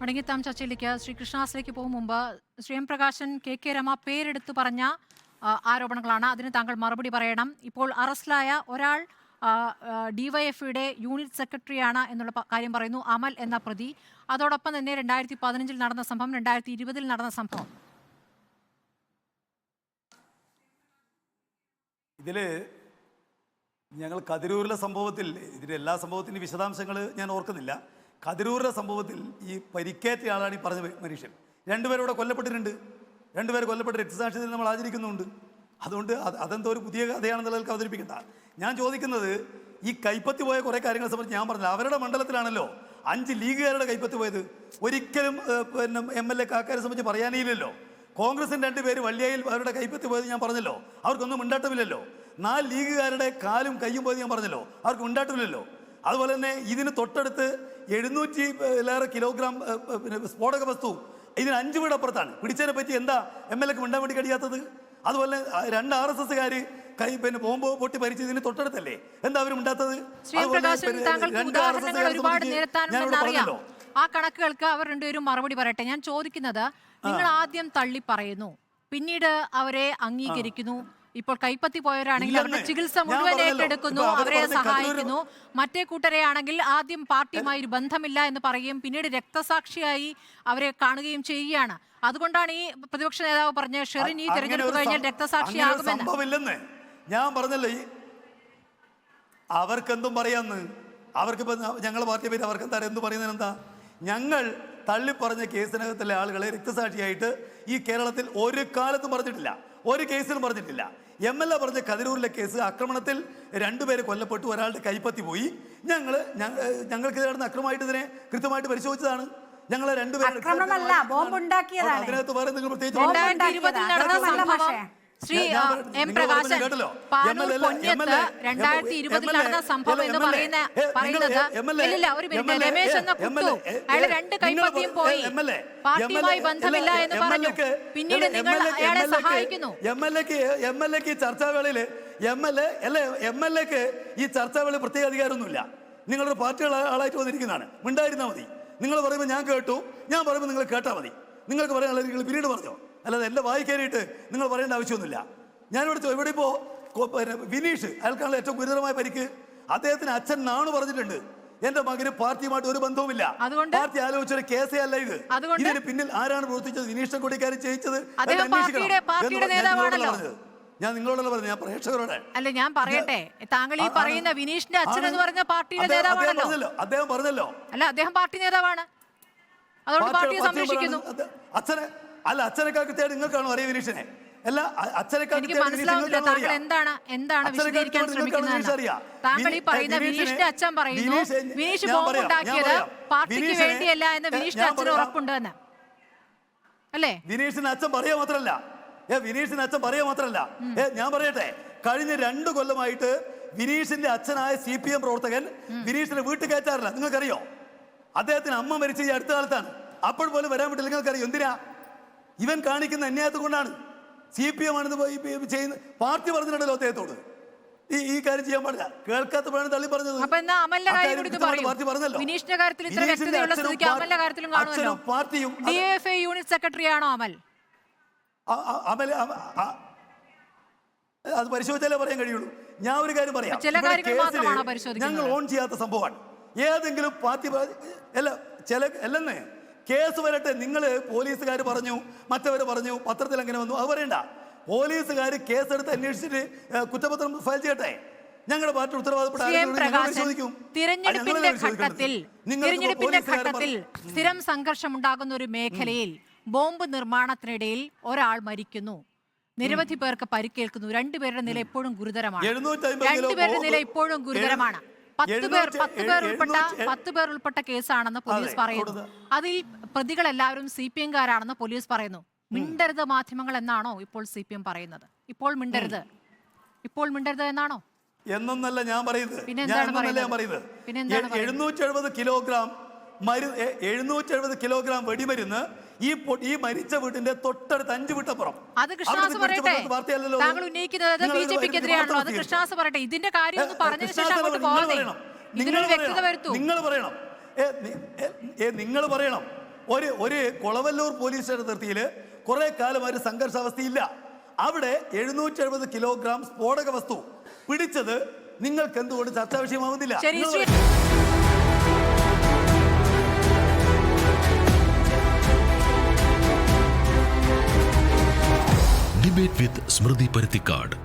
മടങ്ങിത്താം ചർച്ചയിലേക്ക് ശ്രീ കൃഷ്ണദാസിലേക്ക് പോകും മുമ്പ് ശ്രീ എം പ്രകാശൻ കെ രമ പേരെടുത്ത് പറഞ്ഞ ആരോപണങ്ങളാണ്. അതിന് താങ്കൾ മറുപടി പറയണം. ഇപ്പോൾ അറസ്റ്റിലായ ഒരാൾ ഡിവൈഎഫ്ഐയുടെ യൂണിറ്റ് സെക്രട്ടറിയാണ് എന്നുള്ള കാര്യം പറയുന്നു, അമൽ എന്ന പ്രതി. അതോടൊപ്പം തന്നെ 2015 നടന്ന സംഭവം, 2020 നടന്ന സംഭവം. ഇതില് ഞങ്ങൾ കതിരൂരിലെ സംഭവത്തിൽ, ഇതിൻ്റെ എല്ലാ സംഭവത്തിൻ്റെ വിശദാംശങ്ങൾ ഞാൻ ഓർക്കുന്നില്ല. കതിരൂരിലെ സംഭവത്തിൽ ഈ പരിക്കേറ്റ ആളാണ് ഈ പറഞ്ഞ മനുഷ്യൻ. രണ്ടുപേരോടെ കൊല്ലപ്പെട്ടിട്ടുണ്ട്. രണ്ടുപേർ കൊല്ലപ്പെട്ട രക്തസാക്ഷിത്വം നമ്മൾ ആചരിക്കുന്നുണ്ട്. അതുകൊണ്ട് അതെന്തോ ഒരു പുതിയ കഥയാണെന്നുള്ളതിൽ അവതരിപ്പിക്കണ്ട. ഞാൻ ചോദിക്കുന്നത്, ഈ കൈപ്പത്തി പോയ കുറേ കാര്യങ്ങളെ സംബന്ധിച്ച് ഞാൻ പറഞ്ഞില്ല. അവരുടെ മണ്ഡലത്തിലാണല്ലോ 5 ലീഗുകാരുടെ കൈപ്പത്തി പോയത്. ഒരിക്കലും പിന്നെ MLA കാക്കാരെ സംബന്ധിച്ച് പറയാനേയില്ലല്ലോ. കോൺഗ്രസിൻ്റെ 2 പേര് വള്ളിയായിൽ അവരുടെ കൈപ്പത്തി പോയത് ഞാൻ പറഞ്ഞല്ലോ, അവർക്കൊന്നും ഉണ്ടാട്ടമില്ലല്ലോ. 4 ലീഗുകാരുടെ കാലും കയ്യും പോയത് ഞാൻ പറഞ്ഞല്ലോ, അവർക്ക് ഉണ്ടാട്ടമില്ലല്ലോ. അതുപോലെ തന്നെ ഇതിന് തൊട്ടടുത്ത് 700 കിലോഗ്രാം സ്ഫോടക വസ്തു ഇതിന് 5 വീട് അപ്പുറത്താണ്. പിടിച്ചതിനെ പറ്റി എന്താ MLAക്ക് മിണ്ടാൻ വേണ്ടി കഴിയാത്തത്? അതുപോലെ 2 RSSകാർ പിന്നെ ബോംബ് പൊട്ടി പരിച്ചതിന് തൊട്ടടുത്തല്ലേ, എന്താ അവരും ഉണ്ടാത്തത്? ആ കണക്കുകൾക്ക് അവർ രണ്ടുപേരും മറുപടി പറയട്ടെ. ഞാൻ ചോദിക്കുന്നത്, നിങ്ങൾ ആദ്യം തള്ളി പറയുന്നു, പിന്നീട് അവരെ അംഗീകരിക്കുന്നു. ഇപ്പോൾ കൈപ്പത്തി പോയവരാണെങ്കിൽ അവരുടെ ചികിത്സ മുഴുവൻ ഏറ്റെടുക്കുന്നു, അവരെ സഹായിക്കുന്നു. മറ്റേ കൂട്ടരെ ആണെങ്കിൽ ആദ്യം പാർട്ടിയുമായി ഒരു ബന്ധമില്ല എന്ന് പറയുകയും പിന്നീട് രക്തസാക്ഷിയായി അവരെ കാണുകയും ചെയ്യുകയാണ്. അതുകൊണ്ടാണ് ഈ പ്രതിപക്ഷ നേതാവ് പറഞ്ഞ ഷെറിൻ ഈ തെരഞ്ഞെടുപ്പ് കഴിഞ്ഞാൽ രക്തസാക്ഷിയാകുമെന്ന്. ഞാൻ പറഞ്ഞല്ലോ, അവർക്കെന്തും പറയാന്ന്. അവർക്കിപ്പോ ഞങ്ങളുടെ പാർട്ടിയെ പറ്റി അവർക്ക് എന്താ എന്ത് പറയുന്നതിന് എന്താ? ഞങ്ങൾ തള്ളിപ്പറഞ്ഞ കേസിനകത്തുള്ള ആളുകളെ രക്തസാക്ഷിയായിട്ട് ഈ കേരളത്തിൽ ഒരു കാലത്തും പറഞ്ഞിട്ടില്ല, ഒരു കേസിലും പറഞ്ഞിട്ടില്ല. MLA പറഞ്ഞ കതിരൂരിലെ കേസ്, ആക്രമണത്തിൽ 2 പേര് കൊല്ലപ്പെട്ടു, ഒരാളുടെ കൈപ്പത്തി പോയി. ഞങ്ങൾക്ക് നടന്ന അക്രമമായിട്ട് ഇതിനെ കൃത്യമായിട്ട് പരിശോധിച്ചതാണ്. ഞങ്ങളെ 2 പേര് അതിനകത്ത് വേറെ എന്തെങ്കിലും പ്രത്യേകിച്ച് ശ്രീ എം പ്രകാശൻ, പാനൂർ പൊന്യത്ത് 2020 നടന്ന സംഭവം എന്ന് പറയുന്നത് ഒരു മിനിറ്റ്, രമേശ് എന്ന കുട്ടു അയാളെ 2 കൈപ്പത്തിയും പോയി, പാർട്ടിയുമായി ബന്ധമില്ല എന്ന് പറഞ്ഞു. പിന്നീട് നിങ്ങൾ അയാളെ സഹായിക്കുന്നു. MLAക്ക് ഈ ചർച്ചാവേളയിൽ MLAക്ക് ഈ ചർച്ചാവേളയിൽ പ്രത്യേക അധികാരമൊന്നുമില്ല. നിങ്ങളൊരു പാർട്ടിയുടെ ആളായിട്ട് വന്നിരിക്കുന്നതാണ്, മിണ്ടായിരുന്നാൽ മതി. നിങ്ങൾ പറയുമ്പോൾ ഞാൻ കേട്ടു, ഞാൻ പറയുമ്പോൾ നിങ്ങൾ കേട്ടാൽ മതി. നിങ്ങൾക്ക് പറയാനുള്ള നിങ്ങൾ പിന്നീട് പറഞ്ഞോ, അല്ലാതെ എൻ്റെ വായിക്കാനായിട്ട് നിങ്ങൾ പറയേണ്ട ആവശ്യമൊന്നുമില്ല. ഞാനിവിടെ ഇവിടെ ഇപ്പോൾ വിനീഷ്, അയാൾക്കാണല്ലോ ഏറ്റവും ഗുരുതരമായ പരിക്ക്. അദ്ദേഹത്തിന് അച്ഛൻ നാണു പറഞ്ഞിട്ടുണ്ട്, എന്റെ മകന് പാർട്ടിയുമായിട്ട് ഒരു ബന്ധവുമില്ല, പാർട്ടി ആലോചിച്ചൊരു കേസേ അല്ല ഇത്. ഇതിന് പിന്നിൽ ആരാണ് പ്രവർത്തിച്ചത്, വിനീഷ് കൊടിക്കാരി ചെയ്യിച്ചത് ഞാൻ നിങ്ങളോടല്ല പറഞ്ഞു, ഞാൻ പ്രേക്ഷകരോടെ അല്ല. ഞാൻ പറയട്ടെ, താങ്കൾ ഈ പറയുന്ന വിനീഷിന്റെ അച്ഛൻ എന്ന് പറഞ്ഞ പാർട്ടിയുടെ നേതാവാണല്ലോ. അദ്ദേഹം പറഞ്ഞല്ലോ, അല്ല അദ്ദേഹം പാർട്ടി നേതാവാണ്, അതുകൊണ്ട് പാർട്ടിയെ സംരക്ഷിക്കുന്നു. അച്ഛനെക്കാൾ കൃത്യമായിട്ട് നിങ്ങൾക്കാണോ അറിയാം വിനീഷിനെ? അല്ല, എനിക്ക് മനസ്സിലാവുന്നില്ല താങ്കൾ എന്താണ് വിശദീകരിക്കാൻ ശ്രമിക്കുന്നത്. താങ്കൾ ഈ പറയുന്ന വിനീഷിന്റെ അച്ഛൻ പറയുന്നു വിനീഷ് ബോംബ് ഉണ്ടാക്കിയത് പാർട്ടിക്ക് വേണ്ടിയല്ല എന്ന് വിനീഷിന്റെ അച്ഛന് ഉറപ്പുണ്ട് എന്ന്, അല്ലേ? വിനീഷിന്റെ അച്ഛൻ പറയാ മാത്രല്ല, ഞാൻ പറയട്ടെ, കഴിഞ്ഞ 2 കൊല്ലമായിട്ട് വിനീഷിന്റെ അച്ഛനായ CPM പ്രവർത്തകൻ വിനീഷിനെ വീട്ടിൽ കയറ്റാറില്ല. നിങ്ങൾക്കറിയോ? അദ്ദേഹത്തിന് അമ്മ മരിച്ച ഈ അടുത്ത കാലത്താണ്. അപ്പോൾ പോലും വരാൻ പറ്റില്ല. നിങ്ങൾക്കറിയോ എന്തിനാ? ഇവൻ കാണിക്കുന്ന അന്യായത്തെ കൊണ്ടാണ്. CPM ആണെന്ന് ചെയ്യുന്ന പാർട്ടി പറഞ്ഞിട്ടുണ്ടല്ലോ അദ്ദേഹത്തോട് ഈ കാര്യം ചെയ്യാൻ പാടില്ല. കേൾക്കാത്തപ്പോഴാണ് തള്ളി പറഞ്ഞത്. പാർട്ടിയും യൂണിറ്റ് സെക്രട്ടറിയാണോ അമൽ? അത് പരിശോധിച്ചാലേ പറയാൻ കഴിയുള്ളൂ. ഞാൻ ഒരു കാര്യം പറയാം, ഞങ്ങൾ ഓൺ ചെയ്യാത്ത സംഭവമാണ്. ഏതെങ്കിലും പാർട്ടി അല്ലെന്നേ കേസ് വരട്ടെ. നിങ്ങൾ പോലീസുകാർ പറഞ്ഞു, മറ്റവർ പറഞ്ഞു, പത്രത്തിൽ അങ്ങനെ വന്നു, അത് പറയണ്ട. പോലീസുകാർ കേസെടുത്ത് അന്വേഷിച്ചിട്ട് കുറ്റപത്രം ഫയൽ ചെയ്യട്ടെ. ഞങ്ങളുടെ പാർട്ടി ഉത്തരവാദപ്പെട്ട തിരഞ്ഞെടുപ്പിന്റെ ഘട്ടത്തിൽ സ്ഥിരം സംഘർഷം ഉണ്ടാകുന്ന ഒരു മേഖലയിൽ ബോംബ് നിർമ്മാണത്തിനിടയിൽ ഒരാൾ മരിക്കുന്നു, നിരവധി പേർക്ക് പരിക്കേൽക്കുന്നു. 2 പേരുടെ നില ഇപ്പോഴും ഗുരുതരമാണ്. 2 പേരുടെ നില ഇപ്പോഴും ഗുരുതരമാണ്. 10 പേർ ഉൾപ്പെട്ട കേസാണെന്ന് പോലീസ് പറയുന്നു. അതിൽ പ്രതികളെല്ലാവരും CPM-കാരാണെന്ന് പോലീസ് പറയുന്നു. മിണ്ടരുത് മാധ്യമങ്ങൾ എന്നാണോ ഇപ്പോൾ CPM പറയുന്നത്? ഇപ്പോൾ മിണ്ടരുത് എന്നാണോ? എന്നൊന്നല്ല ഞാൻ പറയുന്നത്. പിന്നെ എന്താണ് പറയുന്നത്? 770 കിലോഗ്രാം വെടിമരുന്ന് ഈ മരിച്ച വീട്ടിന്റെ തൊട്ടടുത്ത് 5 വീട്ടപ്പുറം. അത് കൃഷ്ണദാസ് പറയട്ടെ, താങ്കൾ ഉന്നയിക്കുന്നത് BJP-ക്കെതിരെയാണല്ലോ. അത് കൃഷ്ണദാസ് പറയട്ടെ, ഇതിന്റെ കാര്യം ഒന്ന് പറഞ്ഞതിന് ശേഷം അങ്ങോട്ട് പോകാതെ ഇതിനൊരു വ്യക്തത വരുത്തൂ. നിങ്ങൾ പറയണം, ഒരു കൊളവല്ലൂർ പോലീസ് സ്റ്റേഷൻ അതിർത്തിയിൽ കുറെ കാലമായിട്ട് സംഘർഷാവസ്ഥയില്ല. അവിടെ 770 കിലോഗ്രാം സ്ഫോടക വസ്തു പിടിച്ചത് നിങ്ങൾക്ക് എന്തുകൊണ്ട് ചർച്ചാ വിഷയമാവുന്നില്ല? ഡിബേറ്റ് വിത്ത് സ്മൃതി പരുത്തിക്കാട്.